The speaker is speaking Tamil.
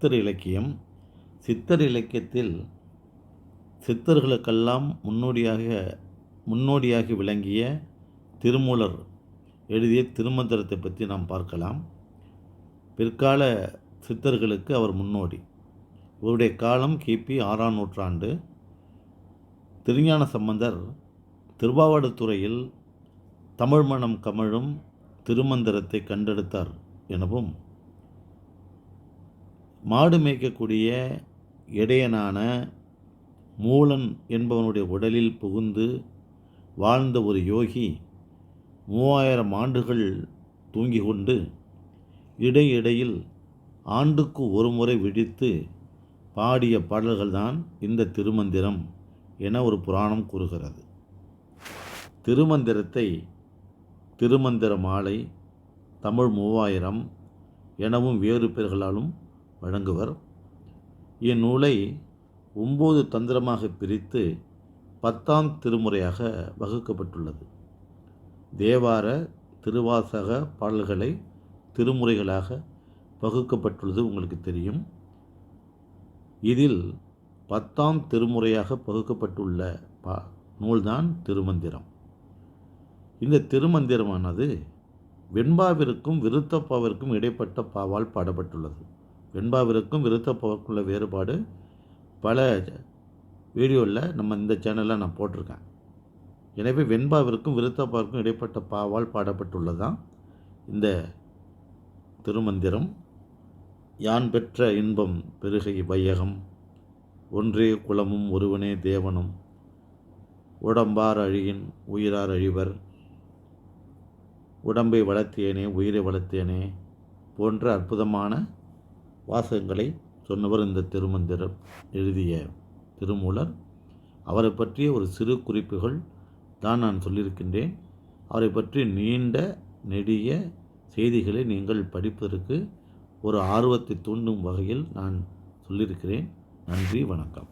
சித்தர் இலக்கியம். சித்தர் இலக்கியத்தில் சித்தர்களுக்கெல்லாம் முன்னோடியாக விளங்கிய திருமூலர் எழுதிய திருமந்திரத்தை பற்றி நாம் பார்க்கலாம். பிற்கால சித்தர்களுக்கு அவர் முன்னோடி. இவருடைய காலம் கிபி 6ஆம் நூற்றாண்டு. திருஞான சம்பந்தர் திருவாவடுதுறையில் தமிழ் மணம் கமழும் திருமந்திரத்தை கண்டெடுத்தார் எனவும், மாடு மேய்க்கக்கூடிய இடையனான மூலன் என்பவனுடைய உடலில் புகுந்து வாழ்ந்த ஒரு யோகி 3000 ஆண்டுகள் தூங்கி கொண்டு இடையிடையில் ஆண்டுக்கு ஒரு முறை விழித்து பாடிய பாடல்கள்தான் இந்த திருமந்திரம் என ஒரு புராணம் கூறுகிறது. திருமந்திரத்தை திருமந்திர மாலை, தமிழ் 3000 எனவும் வேறு பெயர்களாலும் வழங்குவர். இந்நூலை 9 தந்திரமாக பிரித்து 10ஆம் திருமுறையாக வகுக்கப்பட்டுள்ளது. தேவார திருவாசக பாடல்களை திருமுறைகளாக பகுக்கப்பட்டுள்ளது உங்களுக்கு தெரியும். இதில் 10ஆம் திருமுறையாக பகுக்கப்பட்டுள்ள நூல்தான் திருமந்திரம். இந்த திருமந்திரமானது வெண்பாவிற்கும் விருத்தப்பாவிற்கும் இடைப்பட்ட பாவால் பாடப்பட்டுள்ளது. வெண்பாவிற்கும் விருத்தப்பாவிற்கும் உள்ள வேறுபாடு பல வீடியோவில் நம்ம இந்த சேனலில் நான் போட்டிருக்கேன். எனவே வெண்பாவிற்கும் விருத்தப்பாவிற்கும் இடைப்பட்ட பாவால் பாடப்பட்டுள்ளதான் இந்த திருமந்திரம். யான் பெற்ற இன்பம் பெருகை வையகம், ஒன்றே குலமும் ஒருவனே தேவனும், உடம்பார் அழியின் உயிரார் அழிவர், உடம்பை வளர்த்தேனே உயிரை வளர்த்தேனே போன்ற அற்புதமான வாசகங்களை சொன்னவர் இந்த திருமந்திரம் எழுதிய திருமூலர். அவரை பற்றிய ஒரு சிறு குறிப்புகள் தான் நான் சொல்லியிருக்கின்றேன். அவரை பற்றி நீண்ட நெடிய செய்திகளை நீங்கள் படிப்பதற்கு ஒரு ஆர்வத்தை தூண்டும் வகையில் நான் சொல்லியிருக்கிறேன். நன்றி, வணக்கம்.